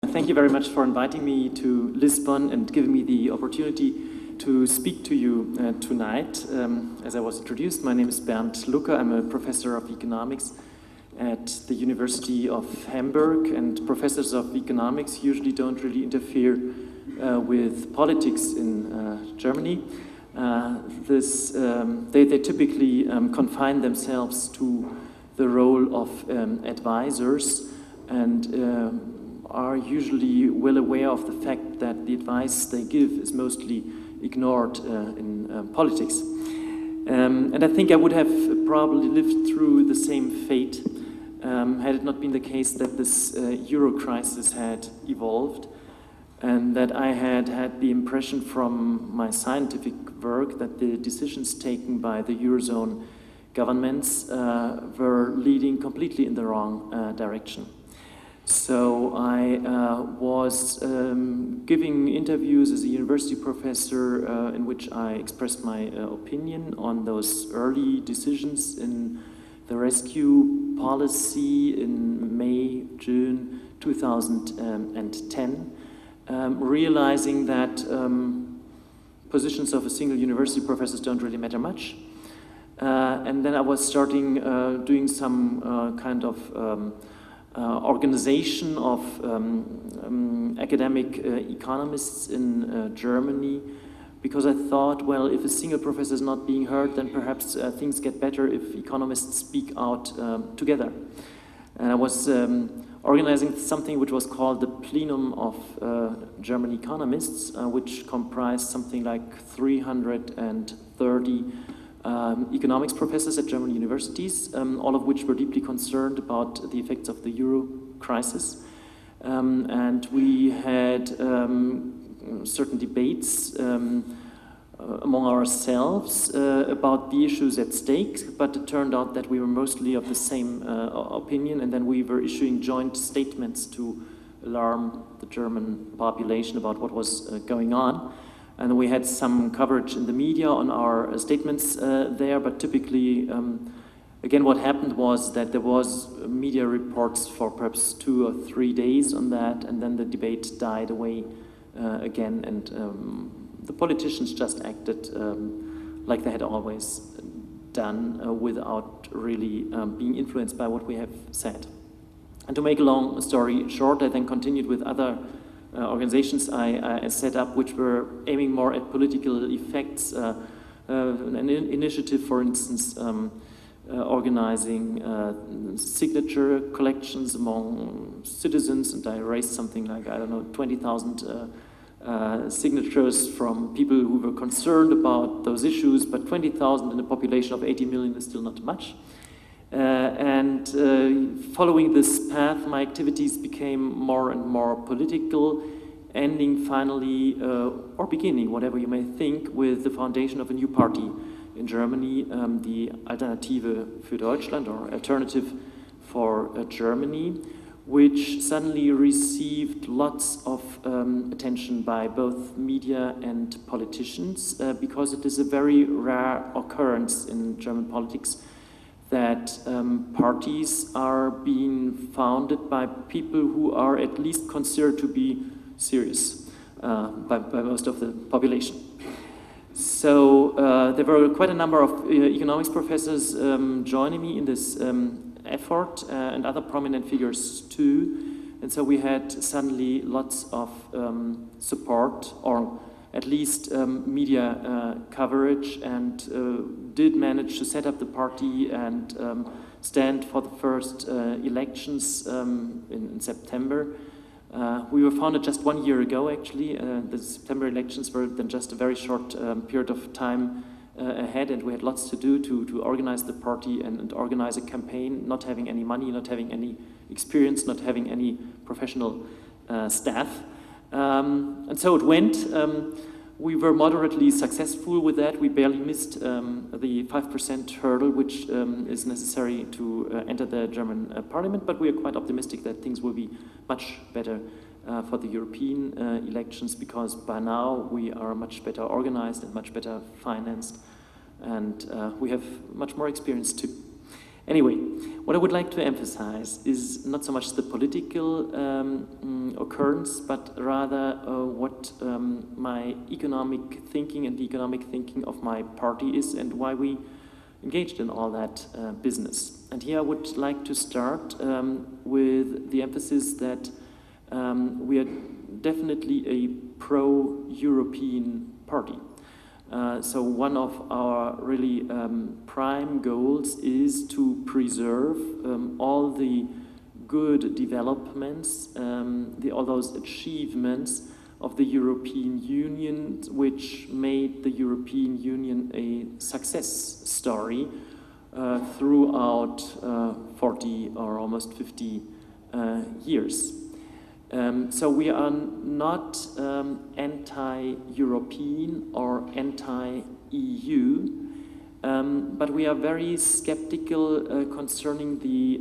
Thank you very much for inviting me to Lisbon and giving me the opportunity to speak to you tonight. As I was introduced, my name is Bernd Lucke. I'm a professor of economics at the University of Hamburg, and professors of economics usually don't really interfere with politics in Germany. They typically confine themselves to the role of advisors and are usually well aware of the fact that the advice they give is mostly ignored in politics. And I think I would have probably lived through the same fate had it not been the case that this euro crisis had evolved, and that I had had the impression from my scientific work that the decisions taken by the Eurozone governments were leading completely in the wrong direction. So I was giving interviews as a university professor in which I expressed my opinion on those early decisions in the rescue policy in May, June 2010, realizing that positions of a single university professor don't really matter much. And then I was starting doing some kind of organization of academic economists in Germany, because I thought, well, if a single professor is not being heard, then perhaps things get better if economists speak out together. And I was organizing something which was called the Plenum of German Economists, which comprised something like 330 economics professors at German universities, all of which were deeply concerned about the effects of the euro crisis. And we had certain debates among ourselves about the issues at stake, but it turned out that we were mostly of the same opinion, and then we were issuing joint statements to alarm the German population about what was going on. And we had some coverage in the media on our statements there, but typically, again, what happened was that there was media reports for perhaps 2 or 3 days on that, and then the debate died away again, and the politicians just acted like they had always done, without really being influenced by what we have said. And to make a long story short, I then continued with other organizations I set up, which were aiming more at political effects. An initiative, for instance, organizing signature collections among citizens, and I raised something like, 20,000 signatures from people who were concerned about those issues, but 20,000 in a population of 80 million is still not much. And following this path, my activities became more and more political, ending finally, or beginning, whatever you may think, with the foundation of a new party in Germany, the Alternative für Deutschland, or Alternative for Germany, which suddenly received lots of attention by both media and politicians, because it is a very rare occurrence in German politics that parties are being founded by people who are at least considered to be serious by most of the population. So there were quite a number of economics professors joining me in this effort, and other prominent figures too. And so we had suddenly lots of support, or at least media coverage, and did manage to set up the party and stand for the first elections in September. We were founded just 1 year ago, actually. The September elections were then just a very short period of time ahead, and we had lots to do to organize the party and organize a campaign, not having any money, not having any experience, not having any professional staff. And so it went. We were moderately successful with that. We barely missed the 5% hurdle, which is necessary to enter the German parliament, but we are quite optimistic that things will be much better for the European elections, because by now we are much better organized and much better financed, and we have much more experience too. Anyway, what I would like to emphasize is not so much the political occurrence, but rather what my economic thinking and the economic thinking of my party is, and why we engaged in all that business. And here I would like to start with the emphasis that we are definitely a pro-European party. So one of our really prime goals is to preserve all the good developments, all those achievements of the European Union, which made the European Union a success story throughout 40 or almost 50 years. So we are not anti-European or anti-EU, but we are very skeptical concerning the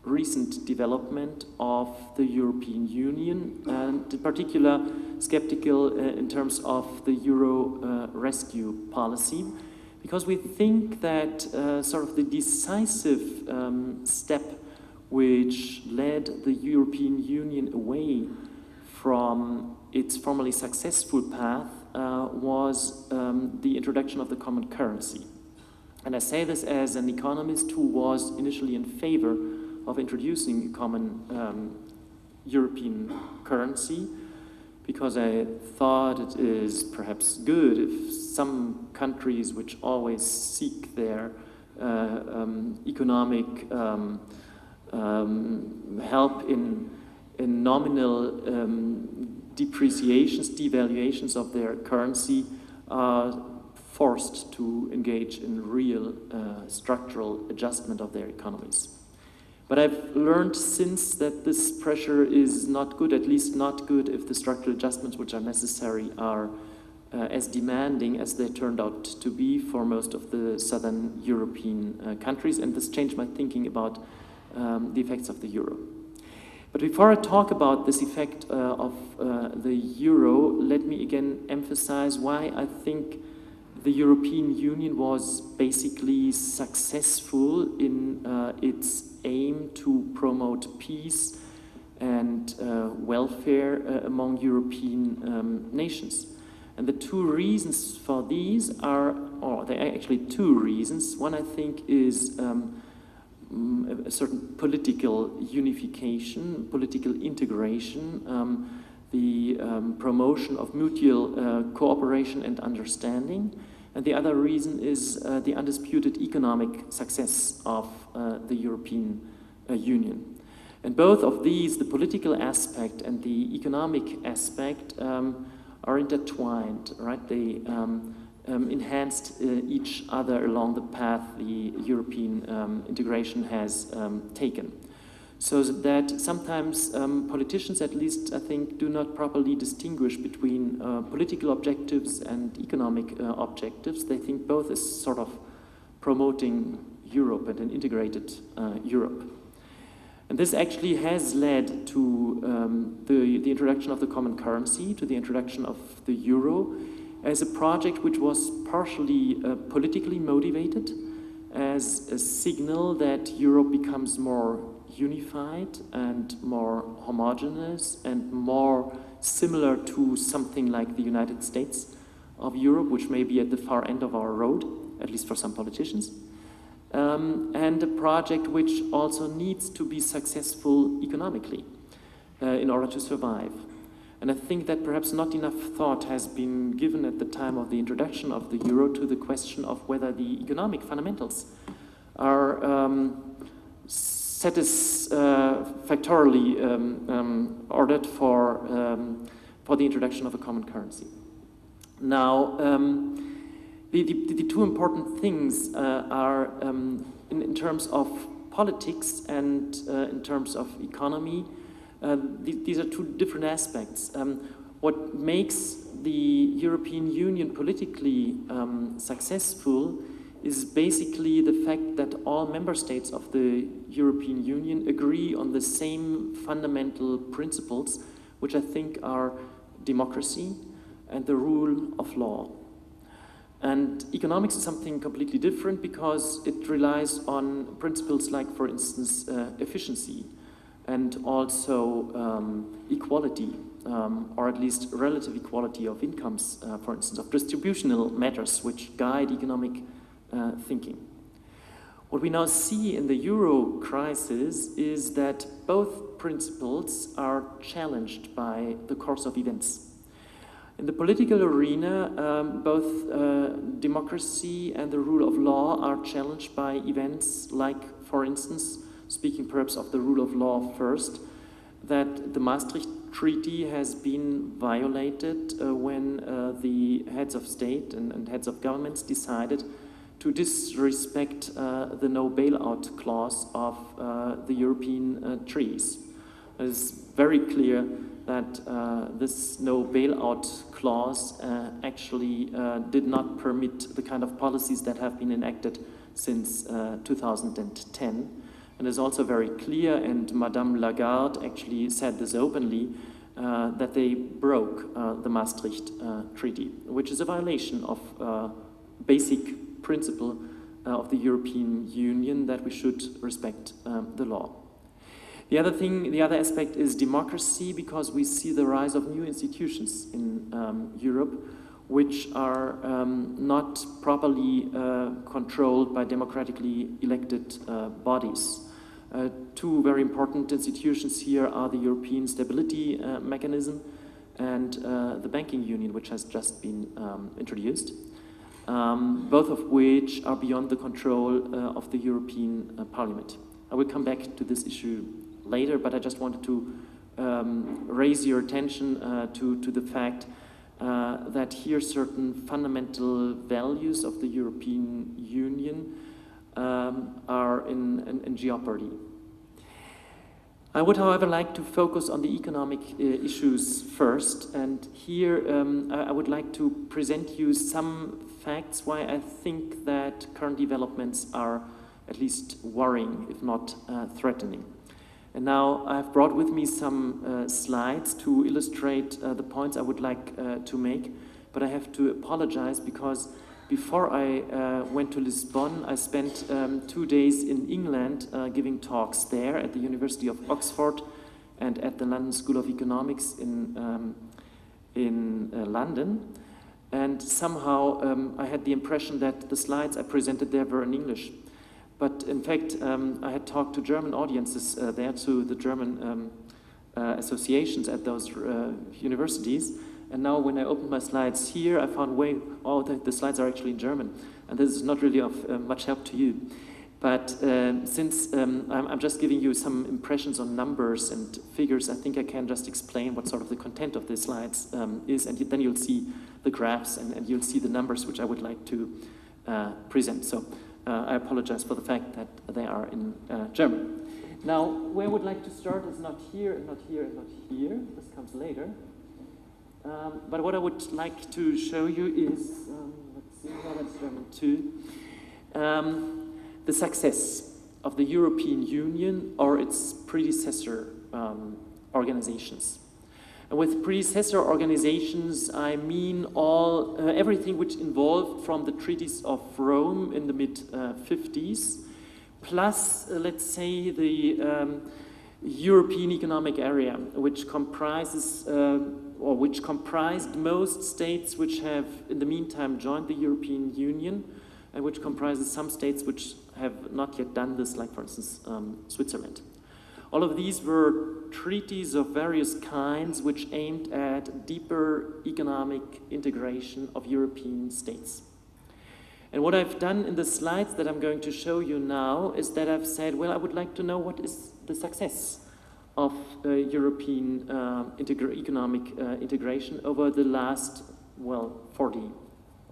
recent development of the European Union, and in particular skeptical in terms of the Euro rescue policy, because we think that sort of the decisive step which led the European Union away from its formerly successful path was the introduction of the common currency. And I say this as an economist who was initially in favor of introducing a common European currency, because I thought it is perhaps good if some countries which always seek their economic help in nominal devaluations of their currency are forced to engage in real structural adjustment of their economies. But I've learned since that this pressure is not good, at least not good if the structural adjustments which are necessary are as demanding as they turned out to be for most of the southern European countries, and this changed my thinking about the effects of the euro. But before I talk about this effect of the euro, let me again emphasize why I think the European Union was basically successful in its aim to promote peace and welfare among European nations. And the two reasons for these are, or there are actually two reasons. One, I think, is a certain political unification, political integration, the promotion of mutual cooperation and understanding. And the other reason is the undisputed economic success of the European Union. And both of these, the political aspect and the economic aspect, are intertwined, right? They enhanced each other along the path the European integration has taken. So that sometimes politicians, at least I think, do not properly distinguish between political objectives and economic objectives. They think both as sort of promoting Europe and an integrated Europe. And this actually has led to the introduction of the common currency, to the introduction of the euro, as a project which was partially politically motivated, as a signal that Europe becomes more unified and more homogeneous and more similar to something like the United States of Europe, which may be at the far end of our road, at least for some politicians. And a project which also needs to be successful economically in order to survive. And I think that perhaps not enough thought has been given at the time of the introduction of the euro to the question of whether the economic fundamentals are satisfactorily ordered for the introduction of a common currency. Now, the two important things are in terms of politics and in terms of economy. These are two different aspects. What makes the European Union politically successful is basically the fact that all member states of the European Union agree on the same fundamental principles, which I think are democracy and the rule of law. And economics is something completely different because it relies on principles like, for instance, efficiency and also equality, or at least relative equality of incomes, for instance, of distributional matters which guide economic thinking. What we now see in the euro crisis is that both principles are challenged by the course of events. In the political arena, both democracy and the rule of law are challenged by events like, for instance, speaking perhaps of the rule of law first, that the Maastricht Treaty has been violated when the heads of state and heads of governments decided to disrespect the no bailout clause of the European treaties. It is very clear that this no bailout clause actually did not permit the kind of policies that have been enacted since 2010. And it's also very clear, and Madame Lagarde actually said this openly, that they broke the Maastricht Treaty, which is a violation of basic principle of the European Union that we should respect the law. The other aspect is democracy, because we see the rise of new institutions in Europe, which are not properly controlled by democratically elected bodies. Two very important institutions here are the European Stability Mechanism and the Banking Union, which has just been introduced, both of which are beyond the control of the European Parliament. I will come back to this issue later, but I just wanted to raise your attention to the fact that here certain fundamental values of the European Union are in jeopardy. I would, however, like to focus on the economic issues first, and here I would like to present you some facts why I think that current developments are at least worrying, if not threatening. And now I've brought with me some slides to illustrate the points I would like to make, but I have to apologize because before I went to Lisbon, I spent 2 days in England giving talks there at the University of Oxford and at the London School of Economics in London. And somehow I had the impression that the slides I presented there were in English. But in fact, I had talked to German audiences there, to the German associations at those universities. And now when I opened my slides here, I found, the slides are actually in German. And this is not really of much help to you. But since I'm just giving you some impressions on numbers and figures, I think I can just explain what sort of the content of the slides is, and then you'll see the graphs and you'll see the numbers which I would like to present. So I apologize for the fact that they are in German. Now, where I would like to start is not here, and not here, and not here. This comes later. But what I would like to show you is, let's see, no, that's German too, the success of the European Union or its predecessor organizations. And with predecessor organizations, I mean everything which involved from the treaties of Rome in the mid-50s, plus, let's say, the European Economic Area, which comprises which comprised most states which have, in the meantime, joined the European Union, and which comprises some states which have not yet done this, like, for instance, Switzerland. All of these were treaties of various kinds which aimed at deeper economic integration of European states. And what I've done in the slides that I'm going to show you now is that I've said, well, I would like to know what is the success of European economic integration over the last, 40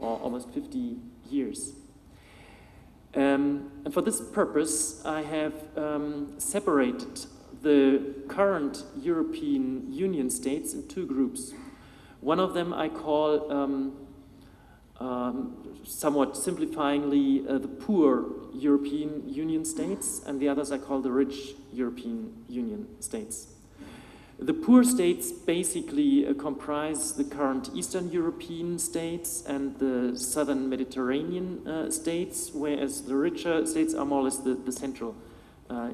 or almost 50 years. And for this purpose, I have separated the current European Union states in two groups. One of them I call, somewhat simplifyingly, the poor European Union states, and the others I call the rich European Union states. The poor states basically comprise the current Eastern European states and the Southern Mediterranean states, whereas the richer states are more or less the central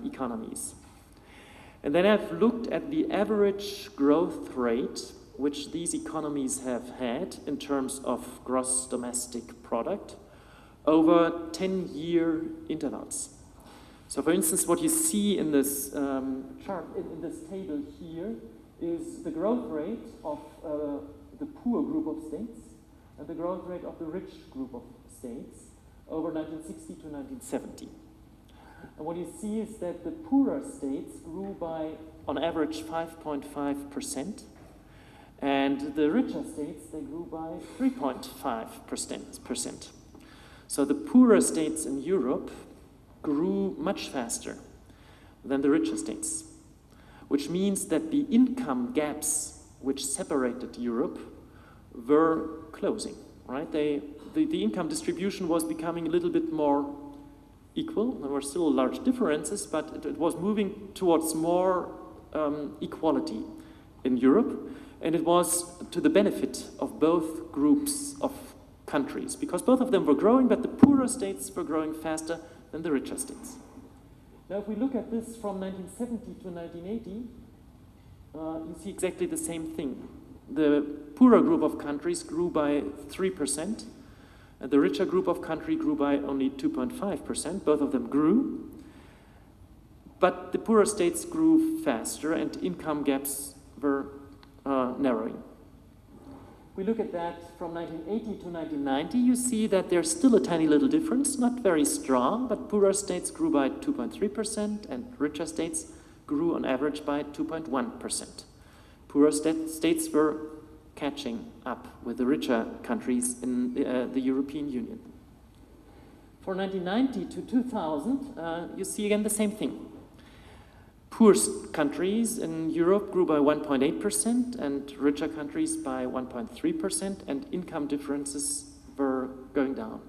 economies. And then I've looked at the average growth rate which these economies have had in terms of gross domestic product over 10-year intervals. So for instance, what you see in this chart, in this table here, is the growth rate of the poor group of states and the growth rate of the rich group of states over 1960 to 1970. And what you see is that the poorer states grew by, on average, 5.5%, and the richer states, they grew by 3.5%. So the poorer states in Europe grew much faster than the richer states, which means that the income gaps which separated Europe were closing, right? The income distribution was becoming a little bit more equal. There were still large differences, but it was moving towards more equality in Europe, and it was to the benefit of both groups of countries, because both of them were growing, but the poorer states were growing faster than the richer states. Now, if we look at this from 1970 to 1980, you see exactly the same thing. The poorer group of countries grew by 3%, and the richer group of countries grew by only 2.5%. Both of them grew, but the poorer states grew faster, and income gaps were narrowing. We look at that from 1980 to 1990, you see that there's still a tiny little difference, not very strong, but poorer states grew by 2.3% and richer states grew on average by 2.1%. Poorer states were catching up with the richer countries in the European Union. For 1990 to 2000, you see again the same thing. Poor countries in Europe grew by 1.8% and richer countries by 1.3%, and income differences were going down.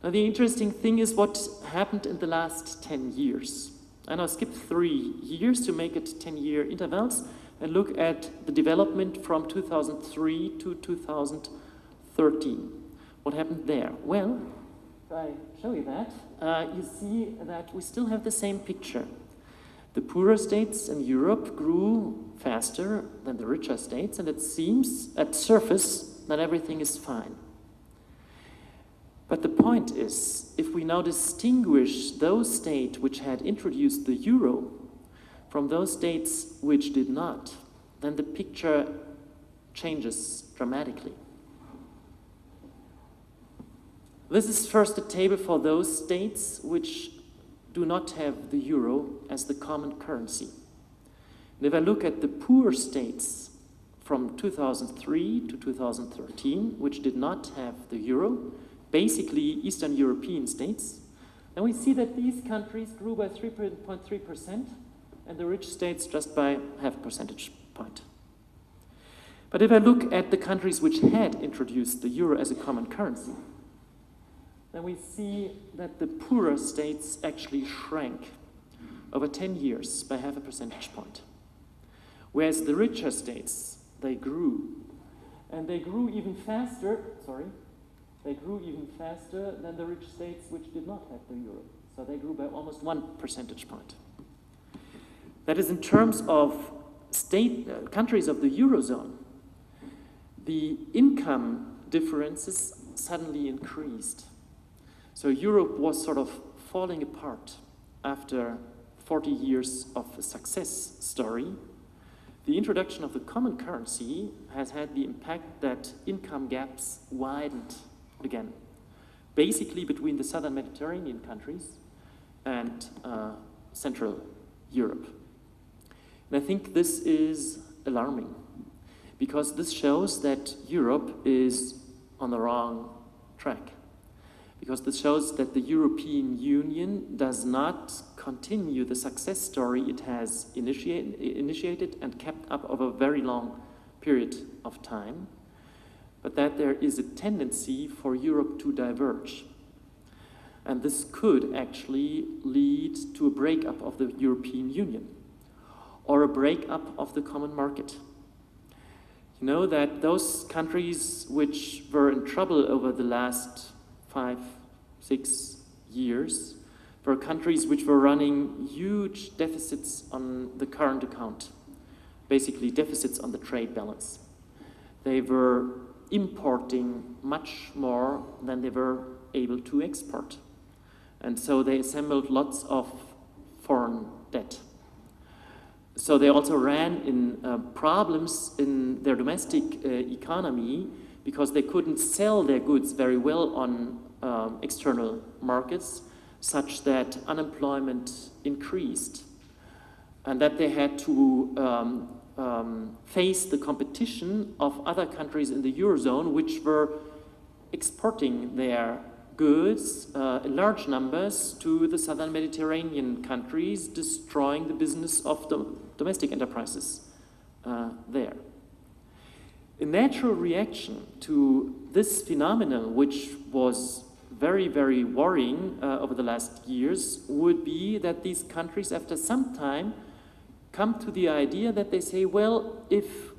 Now, the interesting thing is what happened in the last 10 years. And I'll skip 3 years to make it 10-year intervals and look at the development from 2003 to 2013. What happened there? Well, if I show you that, you see that we still have the same picture. The poorer states in Europe grew faster than the richer states, and it seems at surface that everything is fine. But the point is, if we now distinguish those states which had introduced the euro from those states which did not, then the picture changes dramatically. This is first a table for those states which do not have the euro as the common currency. And if I look at the poor states from 2003 to 2013, which did not have the euro, basically Eastern European states, then we see that these countries grew by 3.3% and the rich states just by half a percentage point. But if I look at the countries which had introduced the euro as a common currency, then we see that the poorer states actually shrank over 10 years by half a percentage point. Whereas the richer states, they grew. And they grew even faster, than the rich states which did not have the euro. So they grew by almost 1 percentage point. That is, in terms of countries of the Eurozone, the income differences suddenly increased. So Europe was sort of falling apart after 40 years of a success story. The introduction of the common currency has had the impact that income gaps widened again, basically between the Southern Mediterranean countries and Central Europe. And I think this is alarming, because this shows that Europe is on the wrong track. Because this shows that the European Union does not continue the success story it has initiated and kept up over a very long period of time, but that there is a tendency for Europe to diverge. And this could actually lead to a breakup of the European Union. or a breakup of the common market. You know that those countries which were in trouble over the last 5-6 years were countries which were running huge deficits on the current account, basically deficits on the trade balance. They were importing much more than they were able to export. And so they assembled lots of foreign debt. So they also ran in problems in their domestic economy because they couldn't sell their goods very well on external markets, such that unemployment increased and that they had to face the competition of other countries in the Eurozone which were exporting their goods in large numbers to the southern Mediterranean countries, destroying the business of the domestic enterprises there. A natural reaction to this phenomenon, which was very, very worrying over the last years, would be that these countries, after some time, come to the idea that they say, well, if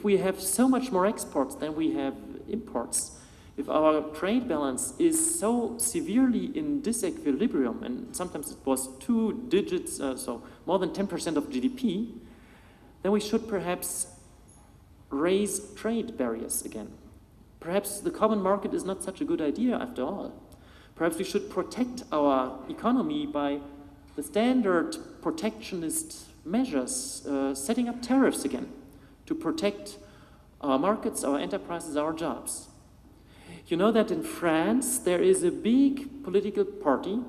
we have so much more exports than we have imports, if our trade balance is so severely in disequilibrium, and sometimes it was 2 digits, so more than 10% of GDP, then we should perhaps raise trade barriers again. Perhaps the common market is not such a good idea after all. Perhaps we should protect our economy by the standard protectionist measures, setting up tariffs again to protect our markets, our enterprises, our jobs. You know that in France there is a big political party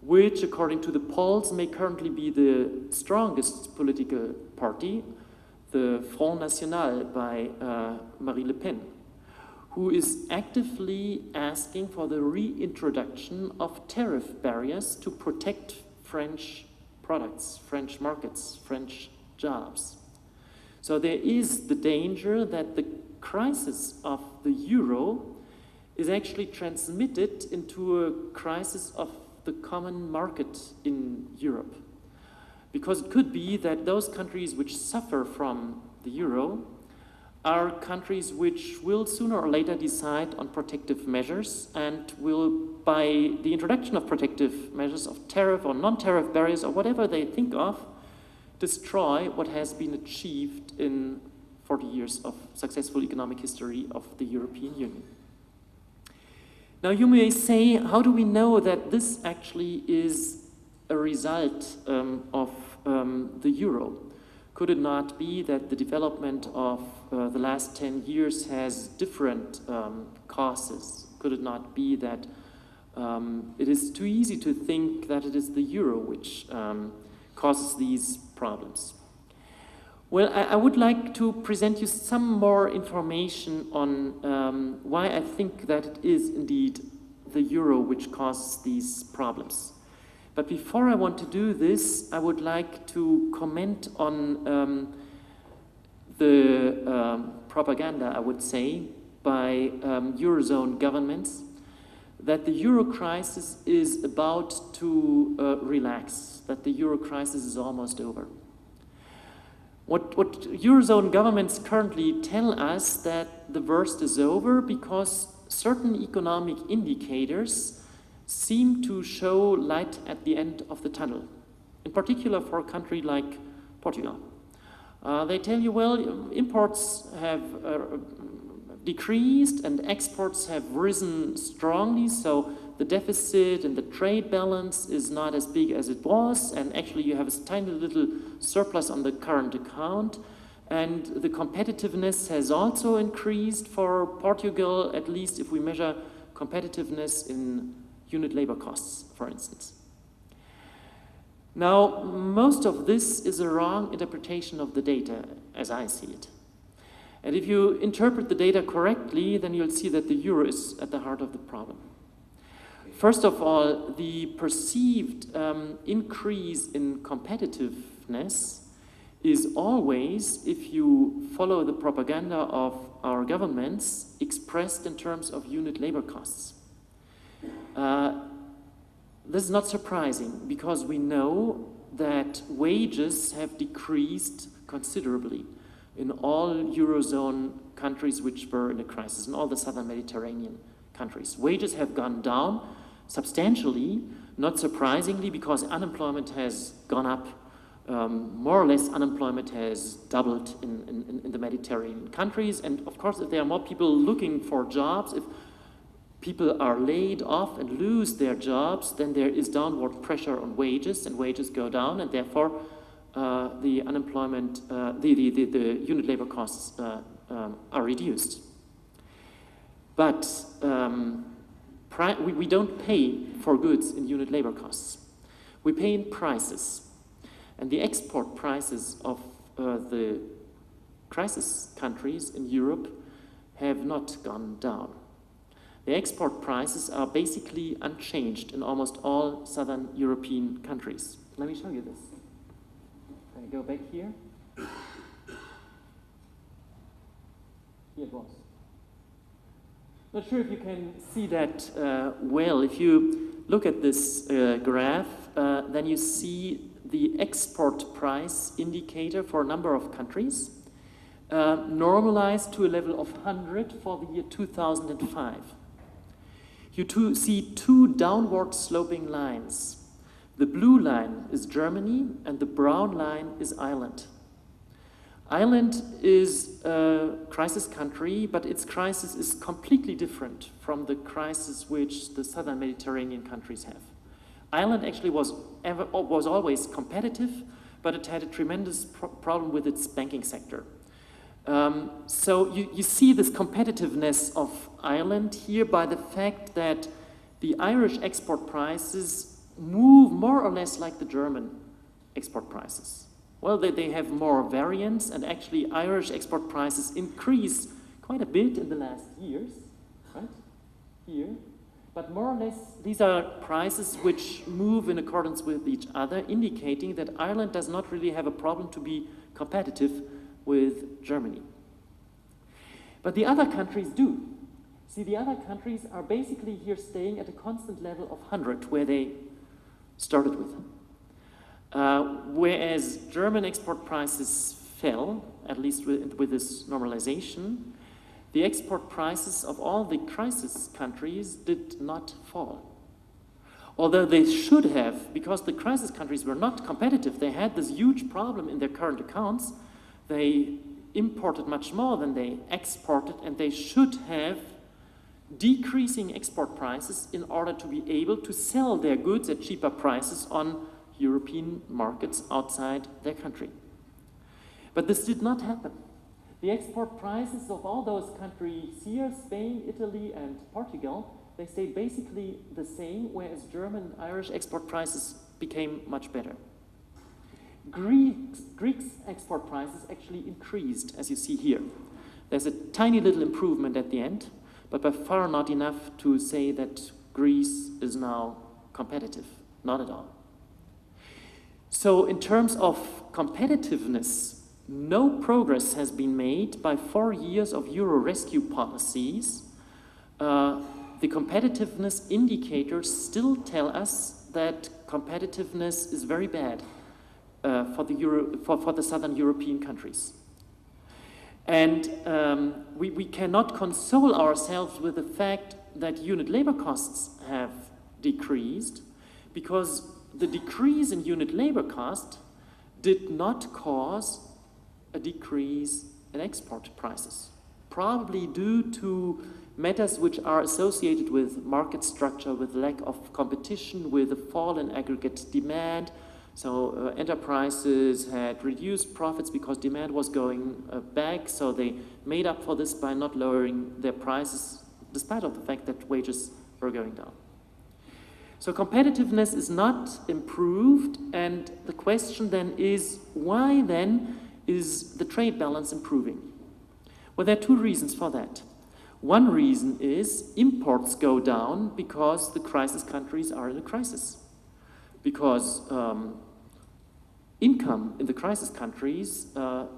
which, according to the polls, may currently be the strongest political party, the Front National by Marine Le Pen, who is actively asking for the reintroduction of tariff barriers to protect French products, French markets, French jobs. So there is the danger that the crisis of the euro is actually transmitted into a crisis of the common market in Europe. Because it could be that those countries which suffer from the euro are countries which will sooner or later decide on protective measures and will, by the introduction of protective measures of tariff or non-tariff barriers or whatever they think of, destroy what has been achieved in 40 years of successful economic history of the European Union. Now you may say, how do we know that this actually is a result of the euro? Could it not be that the development of the last 10 years has different causes? Could it not be that it is too easy to think that it is the euro which causes these problems? Well, I would like to present you some more information on why I think that it is indeed the euro which causes these problems. But before I want to do this, I would like to comment on the propaganda, I would say, by Eurozone governments, that the euro crisis is about to relax, that the euro crisis is almost over. What Eurozone governments currently tell us that the worst is over because certain economic indicators seem to show light at the end of the tunnel, in particular for a country like Portugal. They tell you, well, imports have decreased and exports have risen strongly, so the deficit and the trade balance is not as big as it was, and actually you have a tiny little surplus on the current account, and the competitiveness has also increased for Portugal, at least if we measure competitiveness in unit labor costs, for instance. Now, most of this is a wrong interpretation of the data, as I see it. And if you interpret the data correctly, then you'll see that the euro is at the heart of the problem. First of all, the perceived increase in competitiveness is always, if you follow the propaganda of our governments, expressed in terms of unit labor costs. This is not surprising because we know that wages have decreased considerably in all Eurozone countries which were in a crisis, in all the southern Mediterranean countries. Wages have gone down substantially, not surprisingly, because unemployment has gone up. More or less, unemployment has doubled in the Mediterranean countries. And of course, if there are more people looking for jobs, if people are laid off and lose their jobs, then there is downward pressure on wages, and wages go down, and therefore the unemployment, the unit labor costs are reduced. But we don't pay for goods in unit labor costs. We pay in prices. And the export prices of the crisis countries in Europe have not gone down. The export prices are basically unchanged in almost all southern European countries. Let me show you this. Can I go back here? Here it was. Not sure if you can see that well. If you look at this graph, then you see the export price indicator for a number of countries, normalized to a level of 100 for the year 2005. You see two downward sloping lines. The blue line is Germany and the brown line is Ireland. Ireland is a crisis country, but its crisis is completely different from the crisis which the southern Mediterranean countries have. Ireland actually was always competitive, but it had a tremendous problem with its banking sector. So you see this competitiveness of Ireland here by the fact that the Irish export prices move more or less like the German export prices. Well, they have more variance, and actually Irish export prices increase quite a bit in the last years, right? Here. But more or less, these are prices which move in accordance with each other, indicating that Ireland does not really have a problem to be competitive with Germany. But the other countries do. See, the other countries are basically here staying at a constant level of 100, where they started with. Whereas German export prices fell, at least with this normalization, the export prices of all the crisis countries did not fall. Although they should have, because the crisis countries were not competitive, they had this huge problem in their current accounts. They imported much more than they exported, and they should have decreasing export prices in order to be able to sell their goods at cheaper prices on European markets outside their country. But this did not happen. The export prices of all those countries here, Spain, Italy, and Portugal, they stayed basically the same, whereas German and Irish export prices became much better. Greeks' export prices actually increased, as you see here. There's a tiny little improvement at the end, but by far not enough to say that Greece is now competitive. Not at all. So in terms of competitiveness, no progress has been made by 4 years of Euro rescue policies. The competitiveness indicators still tell us that competitiveness is very bad for the southern European countries. And we cannot console ourselves with the fact that unit labor costs have decreased, because the decrease in unit labor cost did not cause a decrease in export prices, probably due to matters which are associated with market structure, with lack of competition, with a fall in aggregate demand. So enterprises had reduced profits because demand was going back, so they made up for this by not lowering their prices, despite of the fact that wages were going down. So competitiveness is not improved, and the question then is, why then is the trade balance improving? Well, there are two reasons for that. One reason is imports go down because the crisis countries are in a crisis. Because income in the crisis countries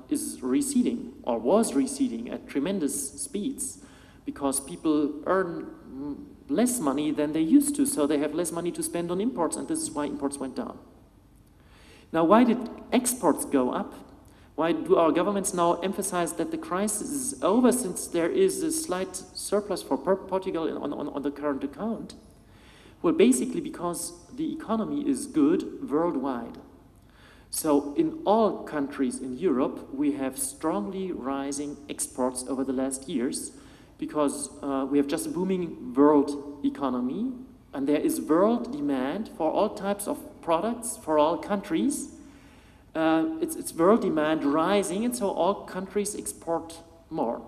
is receding, or was receding at tremendous speeds, because people earn less money than they used to, so they have less money to spend on imports, and this is why imports went down. Now, why did exports go up? Why do our governments now emphasize that the crisis is over, since there is a slight surplus for Portugal on the current account? Well, basically because the economy is good worldwide. So in all countries in Europe, we have strongly rising exports over the last years, because we have just a booming world economy, and there is world demand for all types of products for all countries. It's world demand rising, and so all countries export more.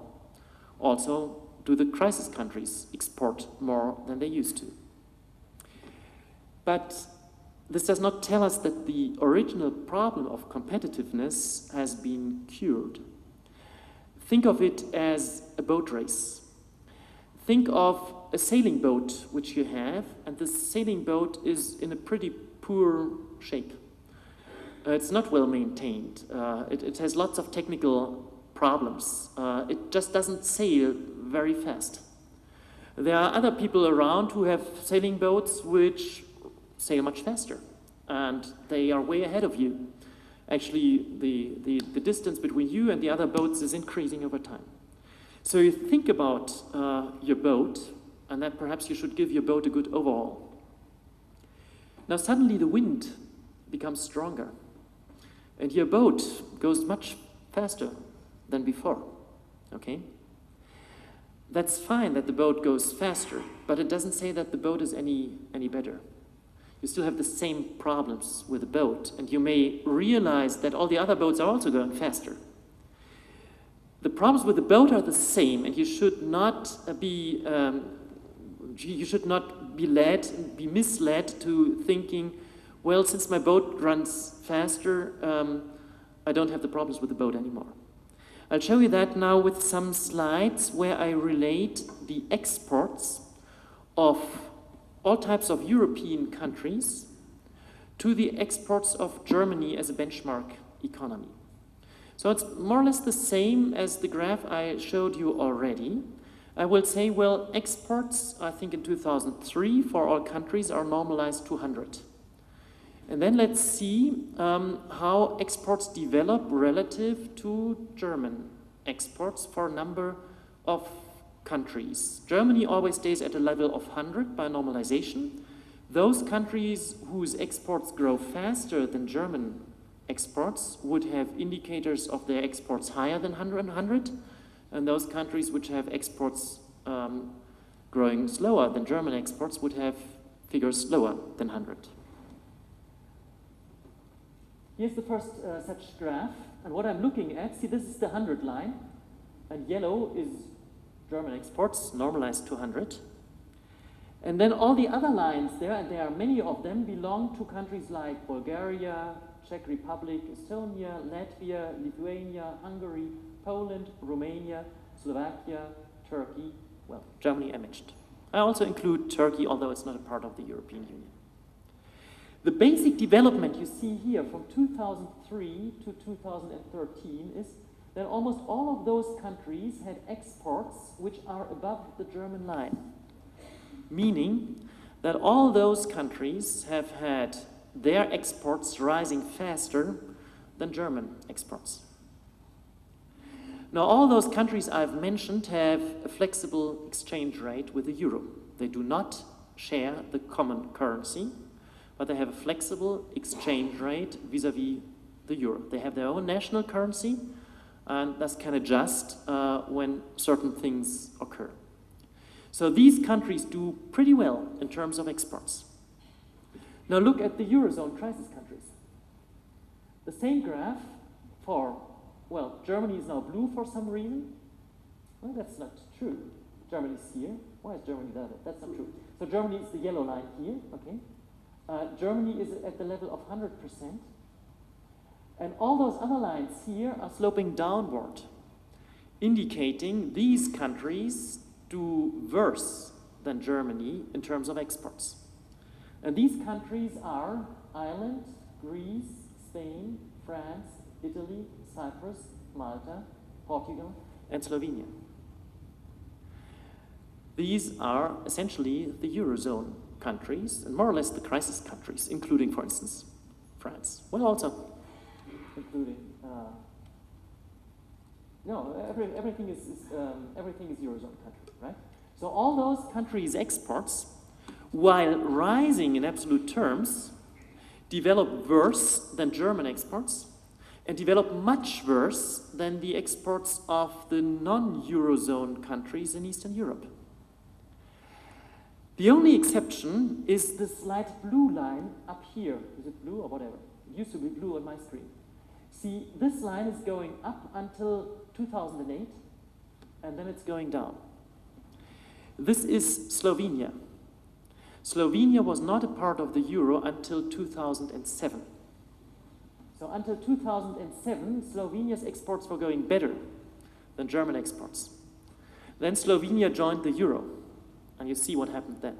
Also, do the crisis countries export more than they used to? But this does not tell us that the original problem of competitiveness has been cured. Think of it as a boat race. Think of a sailing boat which you have, and the sailing boat is in a pretty poor shape. It's not well maintained. It has lots of technical problems. It just doesn't sail very fast. There are other people around who have sailing boats which sail much faster, and they are way ahead of you. Actually, the distance between you and the other boats is increasing over time. So you think about your boat, and that perhaps you should give your boat a good overhaul. Now suddenly the wind becomes stronger, and your boat goes much faster than before, okay? That's fine that the boat goes faster, but it doesn't say that the boat is any better. You still have the same problems with the boat, and you may realize that all the other boats are also going faster. The problems with the boat are the same, and you should not be misled to thinking, well, since my boat runs faster, I don't have the problems with the boat anymore. I'll show you that now with some slides where I relate the exports of all types of European countries to the exports of Germany as a benchmark economy. So it's more or less the same as the graph I showed you already. I will say, well, exports, I think in 2003 for all countries are normalized to 100. And then let's see how exports develop relative to German exports for a number of countries. Germany always stays at a level of 100 by normalization. Those countries whose exports grow faster than German exports would have indicators of their exports higher than 100, and those countries which have exports growing slower than German exports would have figures lower than 100. Here's the first such graph, and what I'm looking at, see, this is the 100 line, and yellow is German exports, normalized to 100. And then all the other lines there, and there are many of them, belong to countries like Bulgaria, Czech Republic, Estonia, Latvia, Lithuania, Hungary, Poland, Romania, Slovakia, Turkey, well, Germany I mentioned. I also include Turkey, although it's not a part of the European Union. The basic development you see here from 2003 to 2013 is that almost all of those countries had exports which are above the German line, meaning that all those countries have had their exports rising faster than German exports. Now, all those countries I've mentioned have a flexible exchange rate with the euro. They do not share the common currency, but they have a flexible exchange rate vis-à-vis the euro. They have their own national currency, and thus can adjust when certain things occur. So these countries do pretty well in terms of exports. Now look at the Eurozone crisis countries. The same graph for, well, Germany is now blue for some reason. Well, that's not true. Germany's here. Why is Germany there? That's not true. So Germany is the yellow line here, okay? Germany is at the level of 100%. And all those other lines here are sloping downward, indicating these countries do worse than Germany in terms of exports. And these countries are Ireland, Greece, Spain, France, Italy, Cyprus, Malta, Portugal, and Slovenia. These are essentially the Eurozone countries, and more or less the crisis countries, including, for instance, France. Well, also including, everything is Eurozone country, right? So all those countries' exports, while rising in absolute terms, develop worse than German exports, and develop much worse than the exports of the non-Eurozone countries in Eastern Europe. The only exception is this light blue line up here. Is it blue or whatever? It used to be blue on my screen. See, this line is going up until 2008, and then it's going down. This is Slovenia. Slovenia was not a part of the euro until 2007. So until 2007, Slovenia's exports were going better than German exports. Then Slovenia joined the euro, and you see what happened then,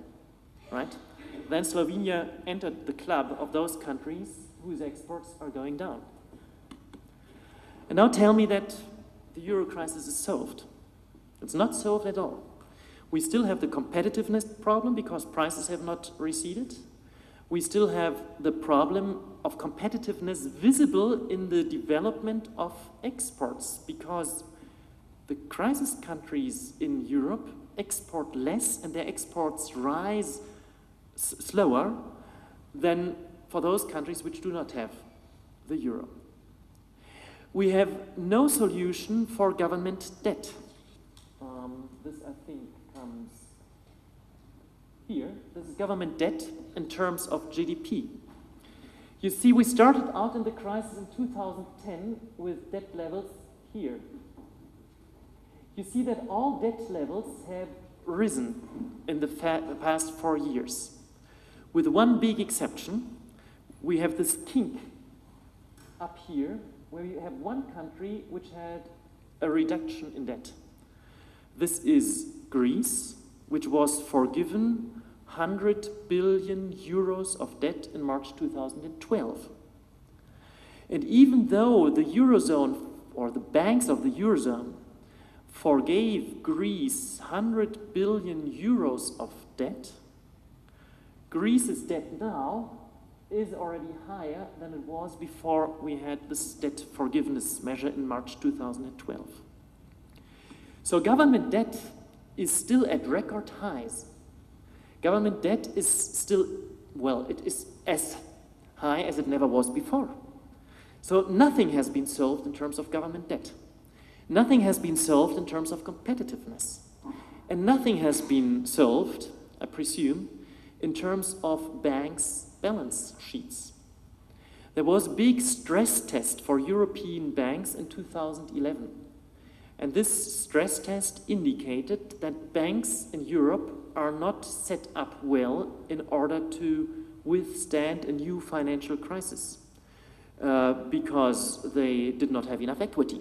right? Then Slovenia entered the club of those countries whose exports are going down. And now tell me that the euro crisis is solved. It's not solved at all. We still have the competitiveness problem because prices have not receded. We still have the problem of competitiveness visible in the development of exports because the crisis countries in Europe export less and their exports rise slower than for those countries which do not have the euro. We have no solution for government debt. This, I think, comes here. This is government debt in terms of GDP. You see, we started out in the crisis in 2010 with debt levels here. You see that all debt levels have risen in the past 4 years. With one big exception, we have this kink up here, where you have one country which had a reduction in debt. This is Greece, which was forgiven 100 billion euros of debt in March 2012. And even though the Eurozone, or the banks of the Eurozone, forgave Greece 100 billion euros of debt, Greece's debt now is already higher than it was before we had this debt forgiveness measure in March 2012. So government debt is still at record highs. Government debt is still, well, it is as high as it never was before. So nothing has been solved in terms of government debt. Nothing has been solved in terms of competitiveness. And nothing has been solved, I presume, in terms of banks' balance sheets. There was a big stress test for European banks in 2011. And this stress test indicated that banks in Europe are not set up well in order to withstand a new financial crisis because they did not have enough equity,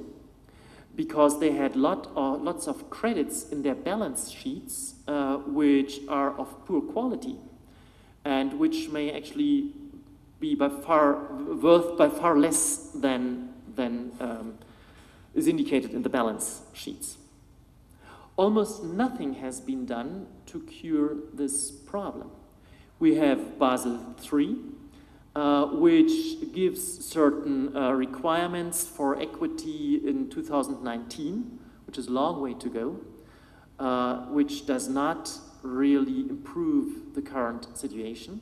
because they had lots of credits in their balance sheets which are of poor quality and which may actually be worth by far less than is indicated in the balance sheets. Almost nothing has been done to cure this problem. We have Basel III, which gives certain requirements for equity in 2019, which is a long way to go, which does not really improve the current situation.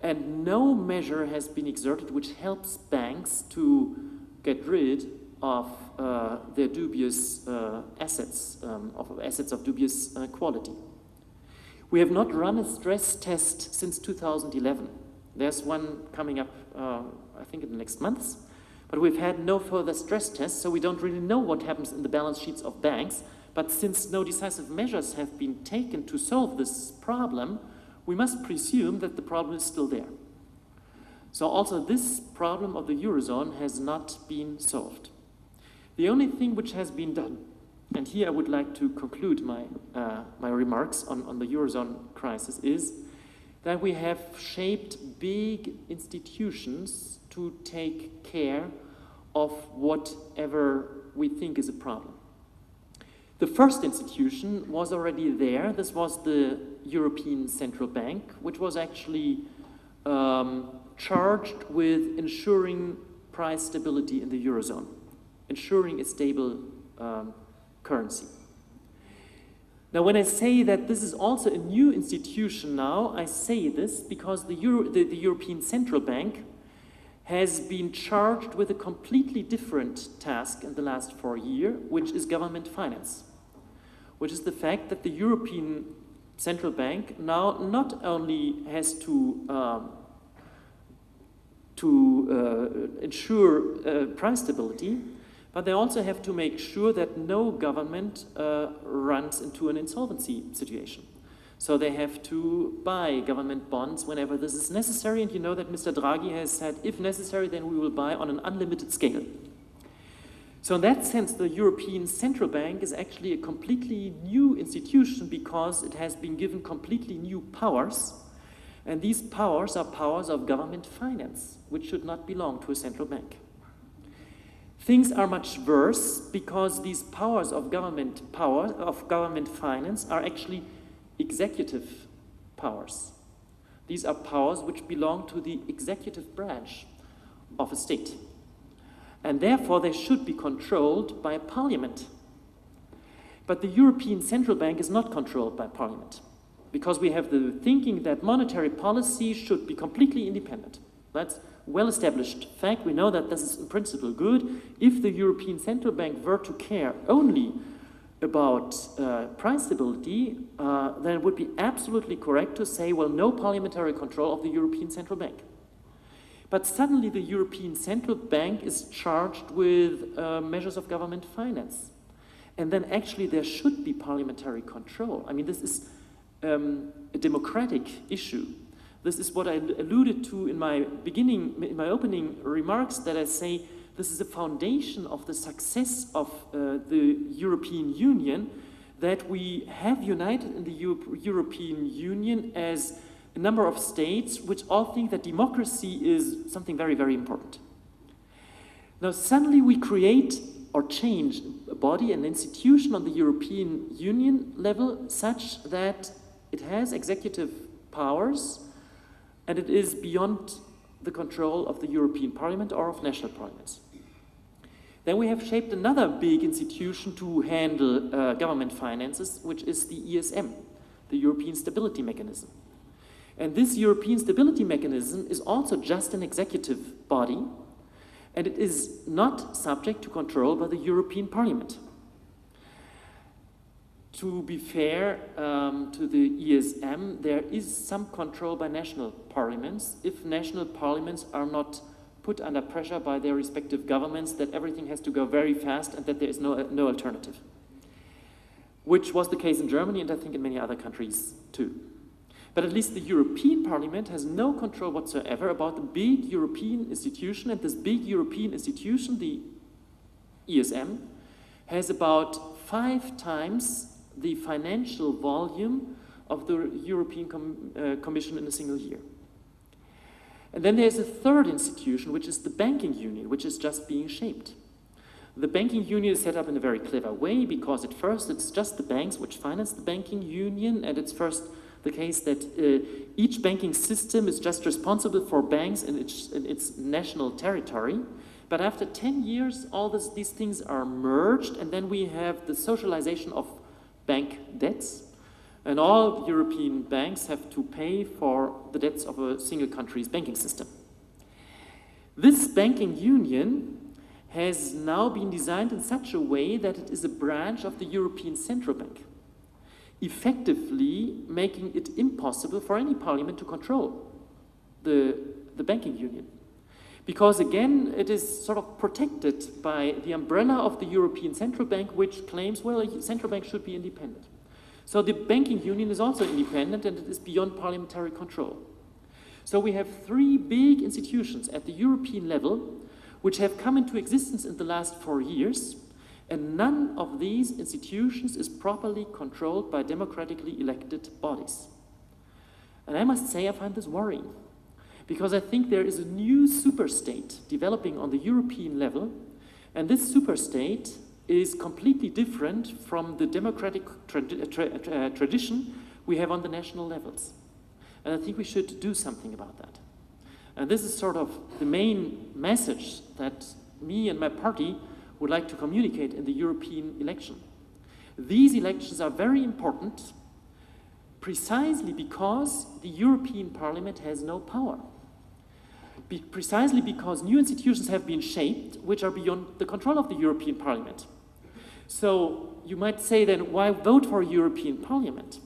And no measure has been exerted which helps banks to get rid of their dubious assets of dubious quality. We have not run a stress test since 2011. There's one coming up, I think in the next months, but we've had no further stress tests, so we don't really know what happens in the balance sheets of banks. But since no decisive measures have been taken to solve this problem, we must presume that the problem is still there. So also this problem of the Eurozone has not been solved. The only thing which has been done, and here I would like to conclude my remarks on the Eurozone crisis, is that we have shaped big institutions to take care of whatever we think is a problem. The first institution was already there. This was the European Central Bank, which was actually charged with ensuring price stability in the Eurozone, ensuring a stable currency. Now, when I say that this is also a new institution now, I say this because the European Central Bank has been charged with a completely different task in the last 4 years, which is government finance, which is the fact that the European Central Bank now not only has to ensure price stability, but they also have to make sure that no government runs into an insolvency situation. So they have to buy government bonds whenever this is necessary, and you know that Mr. Draghi has said, if necessary, then we will buy on an unlimited scale. So in that sense, the European Central Bank is actually a completely new institution because it has been given completely new powers, and these powers are powers of government finance, which should not belong to a central bank. Things are much worse because these powers of government finance are actually executive powers. These are powers which belong to the executive branch of a state. And therefore they should be controlled by Parliament. But the European Central Bank is not controlled by Parliament, because we have the thinking that monetary policy should be completely independent. That's well-established fact. We know that this is in principle good. If the European Central Bank were to care only about price stability, then it would be absolutely correct to say, well, no parliamentary control of the European Central Bank. But suddenly the European Central Bank is charged with measures of government finance. And then actually there should be parliamentary control. I mean, this is a democratic issue. This is what I alluded to in my opening remarks, that I say this is a foundation of the success of the European Union, that we have united in the European Union as a number of states which all think that democracy is something very, very important. Now suddenly we create or change a body, an institution on the European Union level such that it has executive powers and it is beyond the control of the European Parliament or of national parliaments. Then we have shaped another big institution to handle government finances, which is the ESM, the European Stability Mechanism. And this European Stability Mechanism is also just an executive body, and it is not subject to control by the European Parliament. To be fair to the ESM, there is some control by national parliaments if national parliaments are not put under pressure by their respective governments that everything has to go very fast and that there is no alternative. Which was the case in Germany and I think in many other countries too. But at least the European Parliament has no control whatsoever about the big European institution, and this big European institution, the ESM, has about 5 times the financial volume of the European Commission in a single year. And then there's a third institution, which is the banking union, which is just being shaped. The banking union is set up in a very clever way because at first it's just the banks which finance the banking union, and it's first the case that each banking system is just responsible for banks in its national territory. But after 10 years, all these things are merged, and then we have the socialization of bank debts. And all European banks have to pay for the debts of a single country's banking system. This banking union has now been designed in such a way that it is a branch of the European Central Bank, effectively making it impossible for any parliament to control the banking union. Because again, it is sort of protected by the umbrella of the European Central Bank, which claims, well, a central bank should be independent. So the banking union is also independent and it is beyond parliamentary control. So we have 3 big institutions at the European level which have come into existence in the last 4 years, and none of these institutions is properly controlled by democratically elected bodies. And I must say I find this worrying, because I think there is a new superstate developing on the European level, and this superstate is completely different from the democratic tradition we have on the national levels. And I think we should do something about that. And this is sort of the main message that me and my party would like to communicate in the European election. These elections are very important precisely because the European Parliament has no power. Precisely because new institutions have been shaped which are beyond the control of the European Parliament. So you might say then, why vote for a European Parliament?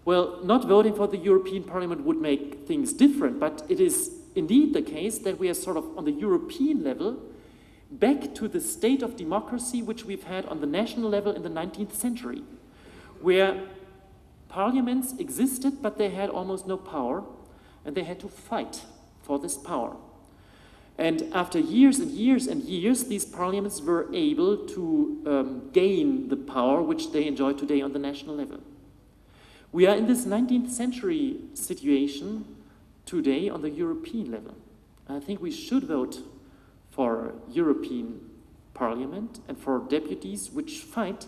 Well, not voting for the European Parliament would make things different, but it is indeed the case that we are sort of on the European level back to the state of democracy which we've had on the national level in the 19th century, where parliaments existed but they had almost no power and they had to fight for this power. And after years and years and years, these parliaments were able to gain the power which they enjoy today on the national level. We are in this 19th century situation today on the European level. I think we should vote for European Parliament and for deputies which fight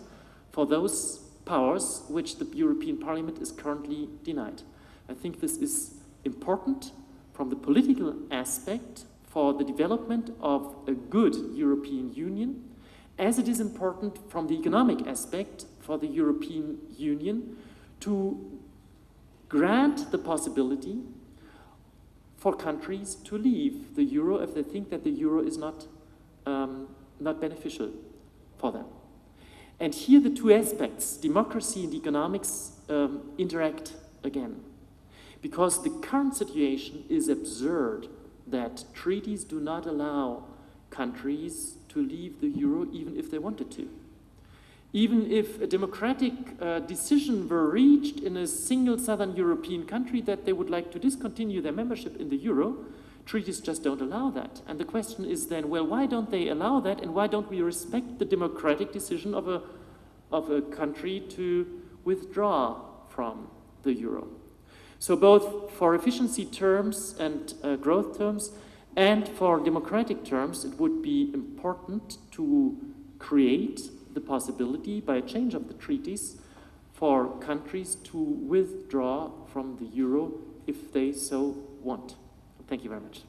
for those powers which the European Parliament is currently denied. I think this is important from the political aspect for the development of a good European Union, as it is important from the economic aspect for the European Union to grant the possibility for countries to leave the euro if they think that the euro is not beneficial for them. And here the two aspects, democracy and economics, interact again. Because the current situation is absurd that treaties do not allow countries to leave the euro even if they wanted to. Even if a democratic decision were reached in a single southern European country that they would like to discontinue their membership in the euro, treaties just don't allow that. And the question is then, well, why don't they allow that, and why don't we respect the democratic decision of a country to withdraw from the euro? So both for efficiency terms and growth terms and for democratic terms, it would be important to create the possibility, by a change of the treaties, for countries to withdraw from the euro if they so want. Thank you very much.